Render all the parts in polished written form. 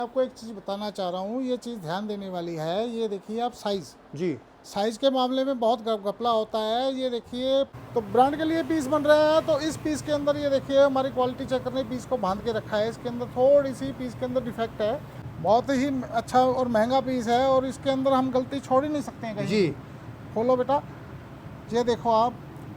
आपको एक चीज़ बताना चाह रहा हूँ, ये चीज़ ध्यान देने वाली है। ये देखिए आप साइज़ जी। साइज़ के मामले में बहुत घपला होता है। ये देखिए, तो ब्रांड के लिए पीस बन रहा है, तो इस पीस के अंदर ये देखिए हमारी क्वालिटी चेकर ने पीस को बांध के रखा है। इसके अंदर थोड़ी सी पीस के अंदर डिफेक्ट है। बहुत ही अच्छा और महंगा पीस है और इसके अंदर हम गलती छोड़ ही नहीं सकते हैं कहीं। जी। खोलो बेटा, ये देखो आप,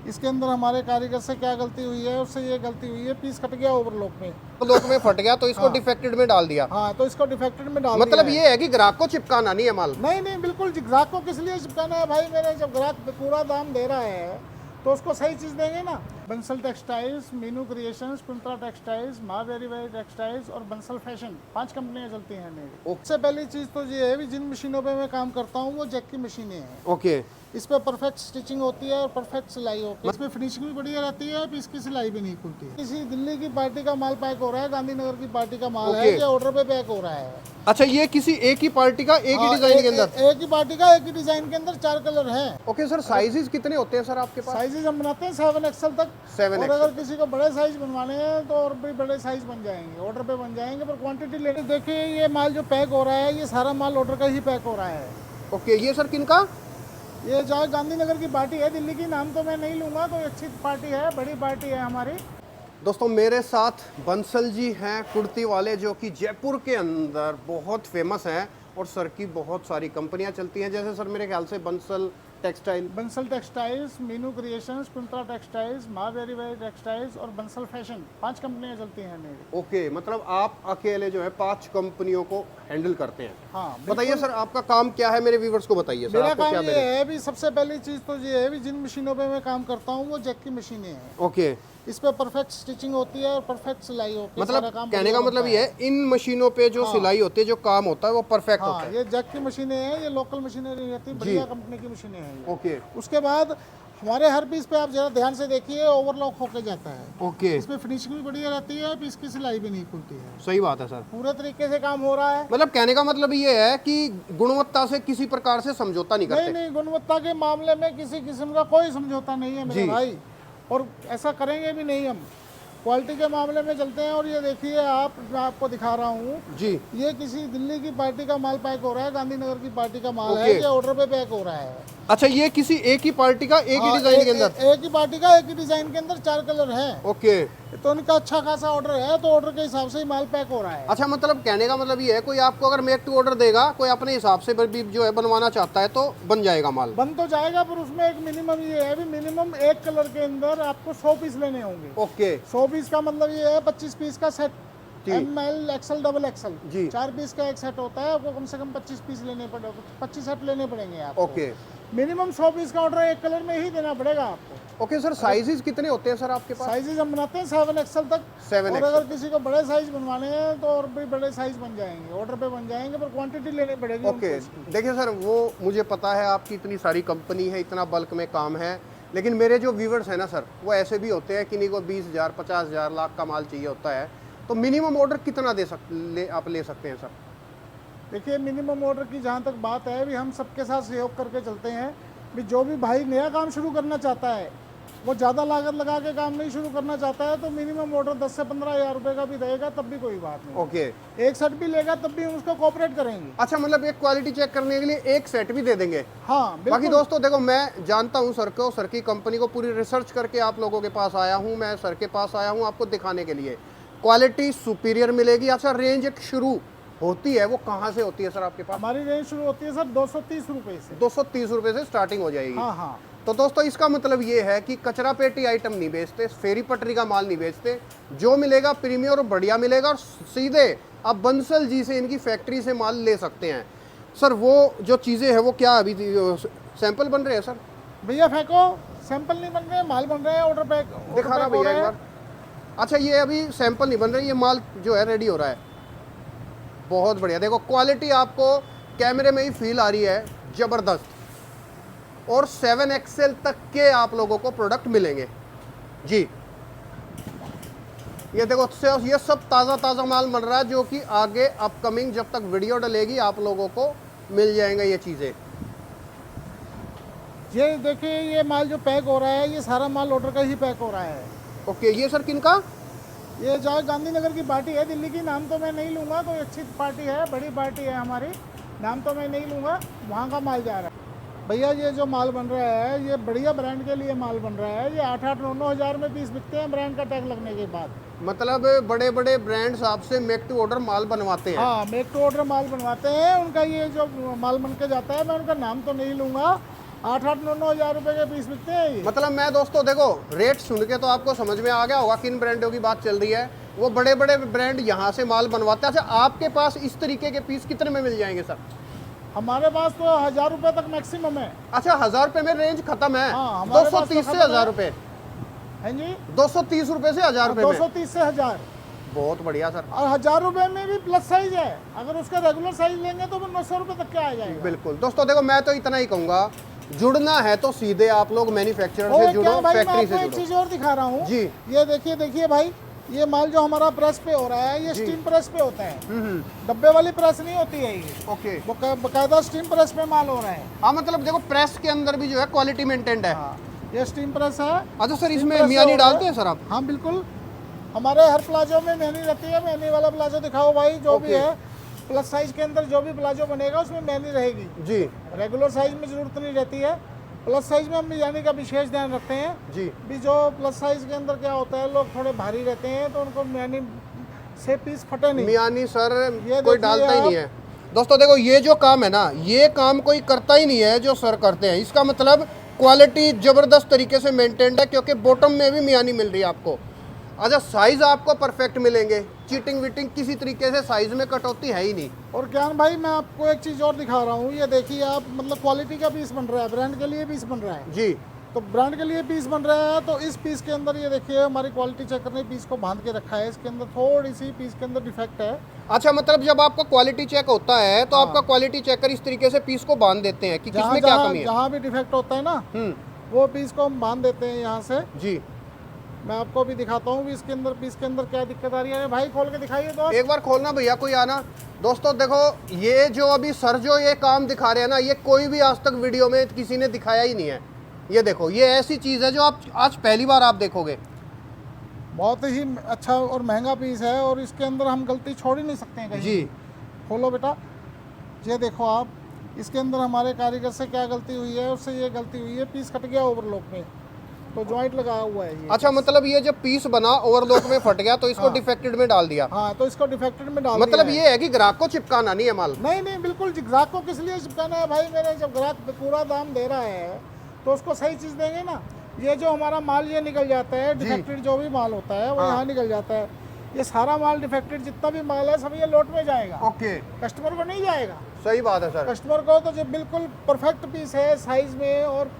इसके अंदर हमारे कारीगर से क्या गलती हुई है, उससे ये गलती हुई है, पीस कट गया ओवरलॉक में। लोक में फट गया तो इसको हाँ। डिफेक्टेड में डाल दिया। हाँ, तो इसको डिफेक्टेड में डाल मतलब दिया ये है कि ग्राहक को चिपकाना नहीं है माल। नहीं नहीं, बिल्कुल ग्राहक को किस लिए चिपकाना है भाई? मेरे जब ग्राहक पूरा दाम दे रहा है तो उसको सही चीज़ देंगे ना। Bansal textiles, Meenu creations, Kuntra textiles, माँ वेरी वेरी टेक्सटाइल्स और बंसल फैशन, 5 कंपनियां चलती हैं मेरी। सबसे पहली चीज़ तो ये है भी, जिन मशीनों पे मैं काम करता हूँ वो जैक की मशीनें हैं। ओके। इस पे परफेक्ट स्टिचिंग होती है और परफेक्ट सिलाई होती है। इसमें फिनिशिंग भी बढ़िया रहती है, इसकी सिलाई भी नहीं खुलती है। किसी दिल्ली की पार्टी का माल पैक हो रहा है, गांधीनगर की पार्टी का माल है, ये ऑर्डर पे पैक हो रहा है। अच्छा, ये किसी एक ही पार्टी का एक ही डिजाइन के अंदर? एक ही पार्टी का एक ही डिजाइन के अंदर 4 कलर हैं। ओके सर, साइजेस कितने होते हैं सर आपके पास? साइजेस हम बनाते हैं 7 एक्सएल तक। 7 और अगर किसी को बड़े साइज बनवाने हैं तो और भी बड़े साइज बन जाएंगे, ऑर्डर पे बन जाएंगे, पर क्वांटिटी लेने। देखिए ये माल जो पैक हो रहा है, ये सारा माल ऑर्डर का ही पैक हो रहा है। ओके, ये सर किनका? ये जो गांधीनगर की पार्टी है, दिल्ली की नाम तो मैं नहीं लूँगा, कोई अच्छी पार्टी है, बड़ी पार्टी है हमारी। दोस्तों मेरे साथ बंसल जी हैं, कुर्ती वाले, जो कि जयपुर के अंदर बहुत फेमस हैं और सर की बहुत सारी कंपनियां चलती हैं, जैसे सर मेरे ख्याल से Bansal textiles, Meenu creations, Kuntra textiles, माँ वेरी वेरी टेक्सटाइल्स और बंसल फैशन, 5 कंपनियां चलती हैं मेरी। ओके, मतलब आप अकेले जो है 5 कंपनियों को हैंडल करते हैं। हाँ, बताइए सर, आपका काम क्या है, मेरे व्यूवर्स को बताइए सर। मेरा आपको काम क्या ये है भी, सबसे पहली चीज़ तो ये है भी, जिन मशीनों पे मैं काम करता हूँ वो जैक की मशीनें हैं। ओके, इस पे परफेक्ट स्टिचिंग होती है और परफेक्ट सिलाई होती है। मतलब कहने का मतलब ये है, इन मशीनों पे जो सिलाई होती है, जो काम होता है वो परफेक्ट होता है। ये जैक की मशीनें हैं, ये लोकल मशीनें नहीं रहती, बढ़िया कंपनी की मशीनें हैं ये। ओके। उसके बाद हमारे हर पीस पे आप जरा ध्यान से देखिए, ओवरलॉक होके जाता है। ओके, इसमें फिनिशिंग भी बढ़िया रहती है, पीस की सिलाई भी नहीं खुलती है। सही बात है सर। पूरे तरीके से काम हो रहा है। मतलब कहने का मतलब ये है कि गुणवत्ता से किसी प्रकार से समझौता नहीं करते। नहीं, गुणवत्ता के मामले में किसी किस्म का कोई समझौता नहीं है मेरे भाई, और ऐसा करेंगे भी नहीं हम। क्वालिटी के मामले में चलते हैं। और ये देखिए आप, मैं आपको दिखा रहा हूँ जी। ये किसी दिल्ली की पार्टी का माल पैक हो रहा है, गांधीनगर की पार्टी का माल है, ये ऑर्डर पे पैक हो रहा है। अच्छा, ये किसी एक ही पार्टी का एक ही डिजाइन के अंदर? एक ही पार्टी का एक ही डिजाइन के अंदर 4 कलर हैं। ओके, तो उनका अच्छा खासा ऑर्डर है, तो ऑर्डर के हिसाब से ही माल पैक हो रहा है। अच्छा, मतलब कहने का मतलब ये है, कोई आपको अगर मेक टू ऑर्डर देगा, कोई अपने हिसाब से भी जो है बनवाना चाहता है तो बन जाएगा माल? बन तो जाएगा, पर उसमें एक मिनिमम ये है भी, मिनिमम एक कलर के अंदर आपको 100 पीस लेने होंगे। ओके, 100 पीस का मतलब ये है 25 पीस का set, ML, XL, double XL जी। 4 पीस का एक सेट होता है। आपको कम से कम 25 पीस लेने पड़ेंगे, 25 सेट लेने पड़ेंगे आपको। ओके, मिनिमम 100 पीस का ऑर्डर एक कलर में ही देना पड़ेगा आपको। ओके सर, साइजेस कितने होते हैं सर आपके पास? साइजेस हम बनाते हैं 7 एक्सएल तक। 7 और अगर किसी को बड़े साइज बनवाने हैं तो और भी बड़े साइज बन जाएंगे, ऑर्डर पे बन जाएंगे, पर क्वांटिटी लेनी पड़ेगी। ओके, देखिए सर, वो मुझे पता है आपकी इतनी सारी कंपनी है, इतना बल्क में काम है, लेकिन मेरे जो व्यूवर्स हैं ना सर, वो ऐसे भी होते हैं, किन्हीं को 20,000, 50,000, लाख का माल चाहिए होता है, तो मिनिमम ऑर्डर कितना आप ले सकते हैं सर? देखिए, मिनिमम ऑर्डर की जहाँ तक बात है भी, हम सबके साथ सहयोग करके चलते हैं भी। जो भी भाई नया काम शुरू करना चाहता है, वो ज़्यादा लागत लगा के काम नहीं शुरू करना चाहता है, तो मिनिमम ऑर्डर 10 से 15,000 रुपये का भी रहेगा, तब भी कोई बात नहीं। ओके, एक सेट भी लेगा तब भी हम उसको कोऑपरेट करेंगे। अच्छा, मतलब एक क्वालिटी चेक करने के लिए एक सेट भी दे देंगे? हाँ, बाकी दोस्तों देखो, मैं जानता हूं सर को, सर की कंपनी को पूरी रिसर्च करके आप लोगों के पास आया हूं, मैं सर के पास आया हूं आपको दिखाने के लिए। क्वालिटी सुपीरियर मिलेगी। अच्छा, रेंज एक शुरू होती है, वो कहाँ से होती है सर आपके पास? हमारी रेंज शुरू होती है सर 230 रुपये से। 230 रुपये से स्टार्टिंग हो जाएगी। हाँ हाँ। तो दोस्तों इसका मतलब ये है कि कचरा पेटी आइटम नहीं बेचते, फेरी पटरी का माल नहीं बेचते, जो मिलेगा प्रीमियम और बढ़िया मिलेगा, और सीधे आप बंसल जी से, इनकी फैक्ट्री से माल ले सकते हैं। सर वो जो चीज़ें हैं वो क्या अभी सैंपल बन रहे हैं सर? भैया फेंको, सैंपल नहीं बन रहे, माल बन रहे हैं, ऑर्डर पैक दिखा रहा भैया एक बार। अच्छा, ये अभी सैंपल नहीं बन रहे, ये माल जो है रेडी हो रहा है। बहुत बढ़िया, देखो क्वालिटी आपको कैमरे में ही फील आ रही है, जबरदस्त। और 7 एक्सएल तक के आप लोगों को प्रोडक्ट मिलेंगे जी। ये देखो, ये सब ताज़ा ताज़ा माल मिल रहा है, जो कि आगे अपकमिंग जब तक वीडियो डलेगी आप लोगों को मिल जाएंगे ये चीज़ें। ये देखिए, ये माल जो पैक हो रहा है, ये सारा माल ऑर्डर का ही पैक हो रहा है। ओके, ये सर किनका? ये जो गांधीनगर की पार्टी है दिल्ली की, नाम तो मैं नहीं लूँगा, कोई अच्छी पार्टी है, बड़ी पार्टी है हमारी, नाम तो मैं नहीं लूँगा, वहाँ का माल जा रहा है। भैया ये जो माल बन रहा है ये बढ़िया ब्रांड के लिए माल बन रहा है, ये 8-9 हज़ार में पीस बिकते हैं ब्रांड का टैग लगने के बाद। मतलब बड़े बड़े ब्रांड्स आपसे मेक टू ऑर्डर माल बनवाते हैं? हाँ, मेक टू ऑर्डर माल बनवाते हैं, उनका ये जो माल बन के जाता है, मैं उनका नाम तो नहीं लूँगा, 8-9 हज़ार रुपये के पीस बिकते हैं ये। मतलब मैं दोस्तों देखो रेट सुन के तो आपको समझ में आ गया होगा किन ब्रांडों की बात चल रही है। वो बड़े बड़े ब्रांड यहाँ से माल बनवाते हैं। अच्छा, आपके पास इस तरीके के पीस कितने में मिल जाएंगे सर? हमारे पास तो 1000 रुपये तक मैक्सिमम है। अच्छा, 1000 रुपये में रेंज खत्म है? हाँ, हमारे पास 230 तो से खत्म 1000 है। रुपये? हैं जी, 230 रुपये से 1000 रुपये में? 230 से 1000। बहुत बढ़िया सर। और 1000 रुपये में भी प्लस साइज है, अगर उसका रेगुलर साइज लेंगे तो वो 900 रुपये तक के आ जाएगा। बिल्कुल दोस्तों, देखो मैं तो इतना ही कहूँगा, जुड़ना है तो सीधे आप लोग मैन्युफैक्चरर से और जुड़ो, क्या भाई, मैं फैक्ट्री आपको से एक जुड़ो। चीज और दिखा रहा हूँ जी। ये देखिए भाई, ये माल जो हमारा प्रेस पे हो रहा है ये जी। स्टीम प्रेस पे होता है, डब्बे वाली प्रेस नहीं होती है ये, ओके। बकायदा स्टीम प्रेस पे माल हो रहा है। हाँ, मतलब देखो प्रेस के अंदर भी जो है क्वालिटी मेंटेन्ड है। हाँ, ये स्टीम प्रेस है। अच्छा सर, स्टीम इसमें प्रेस मियानी से होता डालते है। हैं सर आप? हाँ बिल्कुल, हमारे हर प्लाजो में मेहंदी रहती है। मेहंदी वाला प्लाजो दिखाओ भाई, जो भी ओके। है प्लस साइज के अंदर जो भी प्लाजो बनेगा उसमें मेहंदी रहेगी। जी रेगुलर साइज में जरूरत नहीं रहती है, प्लस साइज में हम यानी का विशेष ध्यान रखते हैं। जी। भी जो प्लस साइज के अंदर क्या होता है, लोग थोड़े भारी रहते हैं तो उनको यानी से पीस फटे नहीं। मियानी सर ये कोई देखिए डालता ही आप। नहीं है। दोस्तों देखो, ये जो काम है ना, ये काम कोई करता ही नहीं है जो सर करते हैं। इसका मतलब क्वालिटी जबरदस्त तरीके से मेंटेन्ड है, क्योंकि बॉटम में भी मियानी मिल रही है आपको। अच्छा, साइज आपको परफेक्ट मिलेंगे, चीटिंग वीटिंग किसी तरीके से साइज में कटौती है ही नहीं। और ज्ञान भाई, मैं आपको एक चीज़ और दिखा रहा हूँ, ये देखिए आप, मतलब क्वालिटी का पीस बन रहा है, ब्रांड के लिए पीस बन रहा है। जी। तो ब्रांड के लिए पीस बन रहा है, तो इस पीस के अंदर ये देखिए हमारी क्वालिटी चेकर ने पीस को बांध के रखा है, इसके अंदर थोड़ी सी पीस के अंदर डिफेक्ट है। अच्छा, मतलब जब आपका क्वालिटी चेक होता है तो आपका क्वालिटी चेकर इस तरीके से पीस को बांध देते हैं कि किसमें क्या कमी है। जहाँ भी डिफेक्ट होता है ना, वो पीस को हम बांध देते हैं यहाँ से। जी। मैं आपको भी दिखाता हूँ इसके अंदर पीस के अंदर क्या दिक्कत आ रही है। भाई खोल के दिखाइए दोस्त। एक बार खोलना भैया, कोई आना। दोस्तों देखो, ये जो अभी सर जो ये काम दिखा रहे हैं ना, ये कोई भी आज तक वीडियो में किसी ने दिखाया ही नहीं है। ये देखो, ये ऐसी चीज़ है जो आप आज पहली बार आप देखोगे। बहुत ही अच्छा और महंगा पीस है, और इसके अंदर हम गलती छोड़ ही नहीं सकते हैं कहीं। जी। खोलो बेटा, ये देखो आप, इसके अंदर हमारे कारीगर से क्या गलती हुई है, उससे ये गलती हुई है, पीस कट गया ओवरलॉक में, तो जॉइंट लगा हुआ है ये। अच्छा, मतलब ये जब पीस बना ओवरलॉक में फट गया तो इसको डिफेक्टेड में डाल दिया। हाँ, तो इसको डिफेक्टेड में डाल मतलब दिया ये है कि ग्राहक को चिपकाना नहीं है माल। नहीं नहीं, बिल्कुल ग्राहक को किस लिए चिपकाना है भाई, मेरे जब ग्राहक पूरा दाम दे रहा है तो उसको सही चीज़ देंगे ना। ये जो हमारा माल ये निकल जाता है, डिफेक्टेड जो भी माल होता है वो यहाँ निकल जाता है। ये सारा माल डिफेक्टेड जितना भी माल है सब ये लोट में जाएगा, ओके। कस्टमर को नहीं जाएगा। सही बात है सर। कस्टमर को तो जो बिल्कुल परफेक्ट पीस है साइज में और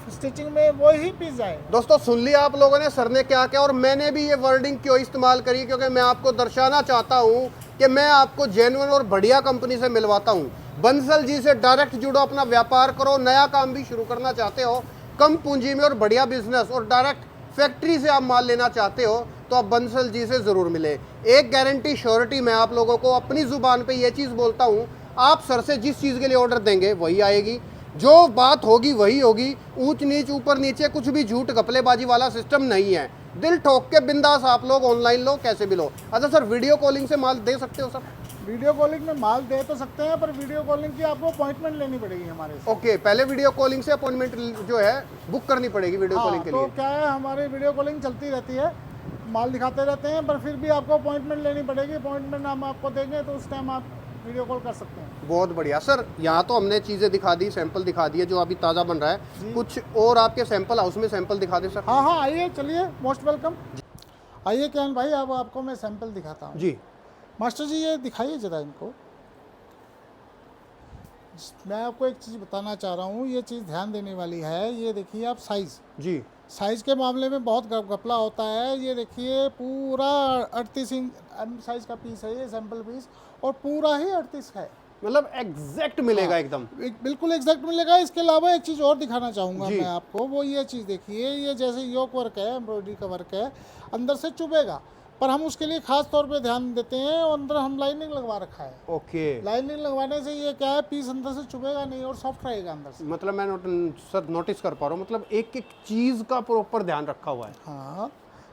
स्टिचिंग में, वो ही पीस जाए। दोस्तों सुन लिया आप लोगों ने सर ने क्या क्या, और मैंने भी ये वर्डिंग क्यों इस्तेमाल करी, क्योंकि मैं आपको दर्शाना चाहता हूँ कि मैं आपको जेन्युइन और बढ़िया कंपनी से मिलवाता हूँ। बंसल जी से डायरेक्ट जुड़ो, अपना व्यापार करो, नया काम भी शुरू करना चाहते हो, कम पूंजी में और बढ़िया बिजनेस, और डायरेक्ट फैक्ट्री से आप माल लेना चाहते हो तो आप बंसल जी से ज़रूर मिले। एक गारंटी श्योरिटी मैं आप लोगों को अपनी ज़ुबान पे ये चीज़ बोलता हूँ, आप सर से जिस चीज़ के लिए ऑर्डर देंगे वही आएगी, जो बात होगी वही होगी। ऊंच नीच ऊपर नीचे कुछ भी झूठ घपलेबाजी वाला सिस्टम नहीं है। दिल ठोक के बिंदास आप लोग ऑनलाइन लो, कैसे भी लो। अच्छा सर, वीडियो कॉलिंग से माल दे सकते हो सर? वीडियो कॉलिंग में माल दे तो सकते हैं, पर वीडियो कॉलिंग की आपको अपॉइंटमेंट लेनी पड़ेगी हमारे से। ओके, पहले वीडियो कॉलिंग से अपॉइंटमेंट जो है बुक करनी पड़ेगी वीडियो कॉलिंग के तो लिए। क्या है, हमारी वीडियो कॉलिंग चलती रहती है, माल दिखाते रहते हैं, पर फिर भी आपको अपॉइंटमेंट लेनी पड़ेगी। अपॉइंटमेंट हम आपको देंगे तो उस टाइम आप वीडियो कॉल कर सकते हैं। बहुत बढ़िया सर। यहाँ तो हमने चीज़ें दिखा दी, सैंपल दिखा दिए जो अभी ताज़ा बन रहा है। कुछ और आपके सैंपल हाउस में सैंपल दिखा दे सर। हाँ हाँ, आइए, चलिए, मोस्ट वेलकम। आइए क्या भाई, अब आपको मैं सैंपल दिखाता हूँ। जी मास्टर जी, ये दिखाइए ज़रा इनको। मैं आपको एक चीज़ बताना चाह रहा हूँ, ये चीज़ ध्यान देने वाली है। ये देखिए आप, साइज़ जी। साइज़ के मामले में बहुत घपला होता है। ये देखिए पूरा 38 इंच साइज़ का पीस है ये, सैंपल पीस, और पूरा ही 38 है, मतलब एग्जैक्ट मिलेगा एकदम। बिल्कुल एग्जैक्ट मिलेगा। इसके अलावा एक चीज़ और दिखाना चाहूँगा जी। मैं आपको, वो ये चीज़ देखिए, ये जैसे योक वर्क है, एम्ब्रॉयडरी का वर्क है, अंदर से चुभेगा, पर हम उसके लिए खास तौर पे ध्यान देते हैं, और अंदर हम लाइनिंग लगवा रखा है। ओके। लाइनिंग लगवाने से ये क्या है, पीस अंदर से चुभेगा नहीं और सॉफ्ट रहेगा अंदर से। मतलब मैं सर नोटिस कर पा रहा हूँ, मतलब एक एक चीज़ का प्रॉपर ध्यान रखा हुआ है। हाँ,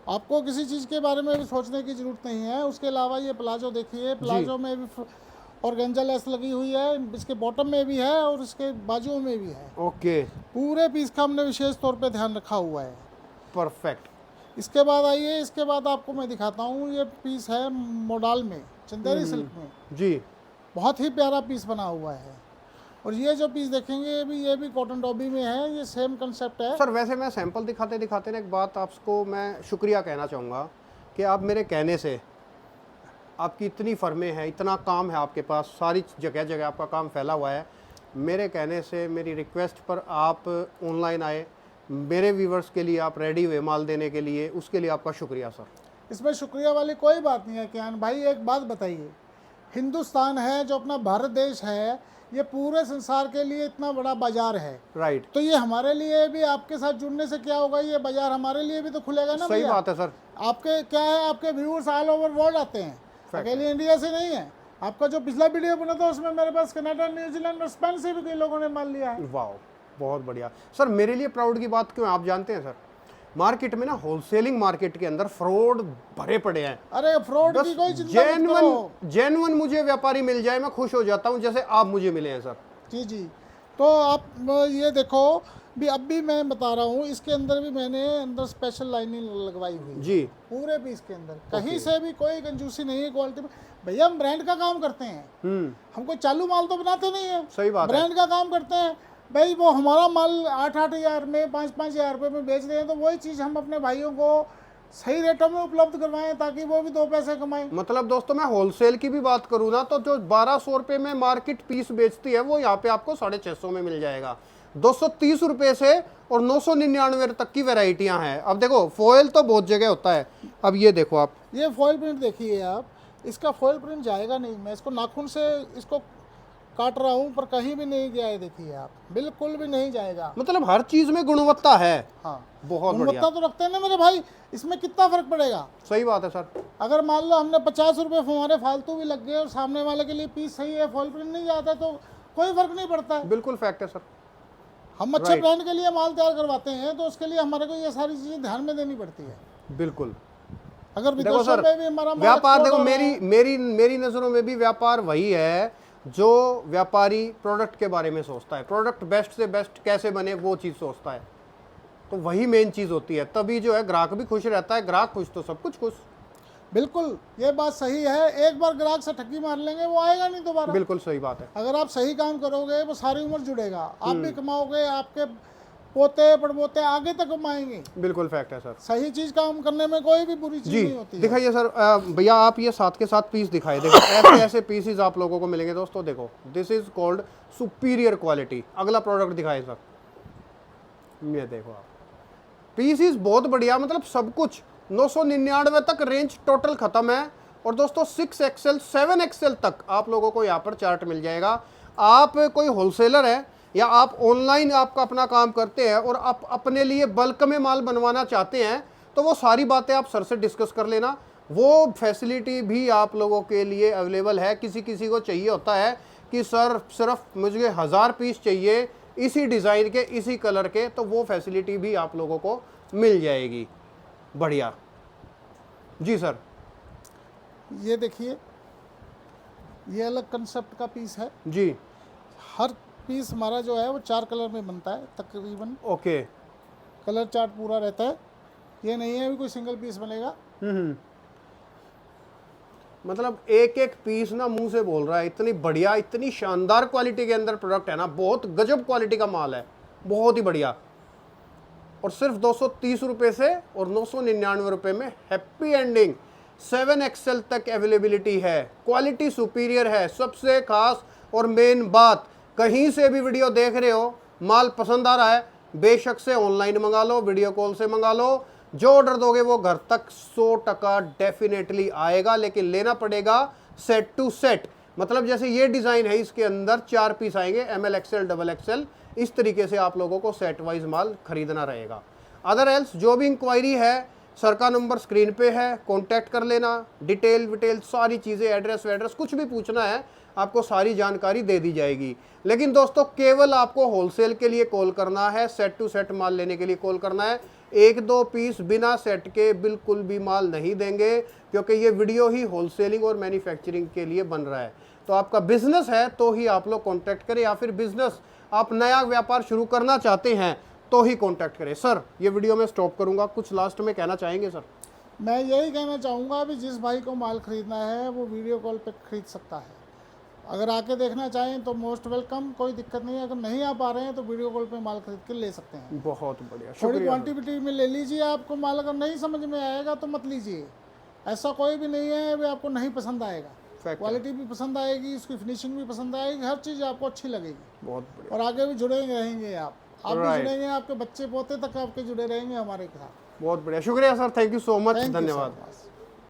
आपको किसी चीज़ के बारे में भी सोचने की ज़रूरत नहीं है। उसके अलावा ये प्लाजो देखिए, प्लाजो में भी ऑर्गेंजा लेस लगी हुई है, इसके बॉटम में भी है और इसके बाजुओं में भी है। ओके, पूरे पीस का हमने विशेष तौर पे ध्यान रखा हुआ है। परफेक्ट। इसके बाद आइए, इसके बाद आपको मैं दिखाता हूँ, ये पीस है मोडाल में, चंदेरी सिल्क में। जी, बहुत ही प्यारा पीस बना हुआ है। और ये जो पीस देखेंगे ये भी कॉटन डॉबी में है, ये सेम कंसेप्ट है। सर वैसे मैं सैंपल दिखाते दिखाते ना एक बात आपको मैं शुक्रिया कहना चाहूँगा कि आप मेरे कहने से, आपकी इतनी फर्में हैं, इतना काम है आपके पास, सारी जगह जगह आपका काम फैला हुआ है, मेरे कहने से, मेरी रिक्वेस्ट पर आप ऑनलाइन आए, मेरे व्यूवर्स के लिए आप रेडी हुए माल देने के लिए, उसके लिए आपका शुक्रिया सर। इसमें शुक्रिया वाली कोई बात नहीं है कियान भाई। एक बात बताइए, हिंदुस्तान है जो अपना भारत देश है, ये पूरे संसार के लिए इतना बड़ा बाजार है, राइट, तो ये हमारे लिए भी, आपके साथ जुड़ने से क्या होगा, ये बाजार हमारे लिए भी तो खुलेगा ना सही भैया। बात है सर। आपके क्या है, आपके व्यूअर्स ऑल ओवर वर्ल्ड आते हैं, अकेले इंडिया से नहीं है। आपका जो पिछला वीडियो बना था उसमें मेरे पास कनाडा, न्यूजीलैंड और स्पेन से भी कई लोगों ने माल लिया है। वाह, बहुत बढ़िया सर। मेरे लिए प्राउड की बात क्यों है, आप जानते हैं सर, मार्केट में ना होलसेलिंग मार्केट के अंदर फ्रॉड भरे पड़े हैं। अरे फ्रॉड की कोई चिंता मत करो। जेन्युइन मुझे व्यापारी मिल जाए मैं खुश हो जाता हूं, जैसे आप मुझे मिले हैं सर। जी जी, तो आप ये देखो भी, अब भी मैं बता रहा हूँ, इसके अंदर भी मैंने अंदर स्पेशल लाइनिंग लगवाई हुई है जी, पूरे पीस के अंदर। कहीं से भी कोई कंजूसी नहीं है क्वालिटी में। भैया हम ब्रांड का काम करते हैं, हम कोई चालू माल तो बनाते नहीं है, सही बात है। ब्रांड का काम करते हैं भाई। वो हमारा माल 8-8 हज़ार में, 5-5 हज़ार रुपये में बेच रहे हैं, तो वही चीज़ हम अपने भाइयों को सही रेटों में उपलब्ध करवाएं ताकि वो भी 2 पैसे कमाएं। मतलब दोस्तों मैं होलसेल की भी बात करूँ ना, तो जो 1200 रुपये में मार्केट पीस बेचती है वो यहाँ पे आपको 650 में मिल जाएगा। 230 रुपये से और 999 तक की वेराइटियाँ हैं। अब देखो फॉयल तो बहुत जगह होता है, अब ये देखो आप, ये फॉयल प्रिंट देखिए आप, इसका फॉयल प्रिंट जाएगा नहीं। मैं इसको नाखून से इसको काट रहा हूँ पर कहीं भी नहीं गया है, देखिए आप, बिल्कुल भी नहीं जाएगा। मतलब हर चीज में गुणवत्ता है। हाँ, बहुत बढ़िया, गुणवत्ता तो रखते हैं ना मेरे भाई, इसमें कितना फर्क पड़ेगा। सही बात है सर। अगर मान लो हमने 50 रुपये हमारे फालतू भी लग गए और सामने वाले के लिए पीस सही है, फॉयल प्रिंट नहीं जाता, तो कोई फर्क नहीं पड़ता है। बिल्कुल फैक्ट है सर। हम अच्छे ब्रांड के लिए माल तैयार करवाते हैं, तो उसके लिए हमारे को ये सारी चीज़ें ध्यान में देनी पड़ती है। बिल्कुल। अगर देखो विदेशों सर, में भी हमारा माल व्यापार export देखो, हो रहा है, मेरी नज़रों में भी व्यापार वही है जो व्यापारी प्रोडक्ट के बारे में सोचता है, प्रोडक्ट बेस्ट से बेस्ट कैसे बने वो चीज़ सोचता है, तो वही मेन चीज़ होती है। तभी जो है ग्राहक भी खुश रहता है, ग्राहक खुश तो सब कुछ खुश। बिल्कुल ये बात सही है। एक बार ग्राहक से ठगी मार लेंगे, वो आएगा नहीं दोबारा। बिल्कुल सही बात है। अगर आप सही काम करोगे वो सारी उम्र जुड़ेगा, आप भी कमाओगे, आपके पोते पड़पोते आगे तक कमाएंगे। बिल्कुल फैक्ट है सर। सही चीज काम करने में कोई भी बुरी चीज जी नहीं होती है। दिखाइए सर। भैया आप ये साथ के साथ पीस दिखाए, देखो ऐसे ऐसे पीसेस आप लोगों को मिलेंगे दोस्तों। देखो this is called superior quality. अगला प्रोडक्ट दिखाए सर, ये देखो आप, पीसेस बहुत बढ़िया, मतलब सब कुछ 999 तक रेंज टोटल खत्म है। और दोस्तों 6XL 7XL तक आप लोगों को यहाँ पर चार्ट मिल जाएगा। आप कोई होलसेलर है या आप ऑनलाइन आपका अपना काम करते हैं और आप अपने लिए बल्क में माल बनवाना चाहते हैं, तो वो सारी बातें आप सर से डिस्कस कर लेना। वो फैसिलिटी भी आप लोगों के लिए अवेलेबल है। किसी किसी को चाहिए होता है कि सर सिर्फ मुझे 1000 पीस चाहिए इसी डिज़ाइन के, इसी कलर के, तो वो फैसिलिटी भी आप लोगों को मिल जाएगी। बढ़िया जी सर। ये देखिए, ये अलग कंसेप्ट का पीस है जी, हर पीस हमारा जो है वो 4 कलर में बनता है तकरीबन। ओके। कलर चार्ट पूरा रहता है, ये नहीं है भी कोई सिंगल पीस बनेगा। मतलब एक एक पीस ना मुंह से बोल रहा है, इतनी बढ़िया, इतनी शानदार क्वालिटी के अंदर प्रोडक्ट है ना, बहुत गजब क्वालिटी का माल है, बहुत ही बढ़िया। और सिर्फ 230 रुपये से और 999 रुपये में हैप्पी एंडिंग 7XL तक अवेलेबिलिटी है। क्वालिटी सुपीरियर है। सबसे खास और मेन बात, कहीं से भी वीडियो देख रहे हो, माल पसंद आ रहा है, बेशक से ऑनलाइन मंगा लो, वीडियो कॉल से मंगा लो, जो ऑर्डर दोगे वो घर तक 100% डेफिनेटली आएगा। लेकिन लेना पड़ेगा सेट टू सेट। मतलब जैसे ये डिज़ाइन है, इसके अंदर 4 पीस आएंगे, ML XL XXL, इस तरीके से आप लोगों को सेट वाइज माल खरीदना रहेगा। अदर एल्स जो भी इंक्वायरी है, सर का नंबर स्क्रीन पे है, कांटेक्ट कर लेना। डिटेल विटेल सारी चीज़ें, एड्रेस वेड्रेस कुछ भी पूछना है आपको सारी जानकारी दे दी जाएगी। लेकिन दोस्तों केवल आपको होलसेल के लिए कॉल करना है, सेट टू सेट माल लेने के लिए कॉल करना है। एक दो पीस बिना सेट के बिल्कुल भी माल नहीं देंगे, क्योंकि ये वीडियो ही होलसेलिंग और मैन्युफैक्चरिंग के लिए बन रहा है। तो आपका बिजनेस है तो ही आप लोग कांटेक्ट करें, या फिर बिजनेस आप नया व्यापार शुरू करना चाहते हैं तो ही कांटेक्ट करें। सर ये वीडियो में स्टॉप करूंगा, कुछ लास्ट में कहना चाहेंगे सर? मैं यही कहना चाहूँगा भी जिस भाई को माल ख़रीदना है वो वीडियो कॉल पे खरीद सकता है। अगर आके देखना चाहें तो मोस्ट वेलकम, कोई दिक्कत नहीं है। अगर नहीं आ पा रहे हैं तो वीडियो कॉल पे माल खरीद के ले सकते हैं। बहुत बढ़िया, थोड़ी शुक्रिया। क्वांटिटी में ले लीजिए। आपको माल अगर नहीं समझ में आएगा तो मत लीजिए। ऐसा कोई भी नहीं है भी आपको नहीं पसंद आएगा। Fact क्वालिटी भी पसंद आएगी, उसकी फिनिशिंग भी पसंद आएगी, हर चीज़ आपको अच्छी लगेगी। बहुत बढ़िया, और आगे भी जुड़े रहेंगे आप भी Right. जुड़ेंगे, आपके बच्चे पोते तक आपके जुड़े रहेंगे हमारे साथ। बहुत बढ़िया, शुक्रिया sir, thank you so much, Thank you so धन्यवाद। much.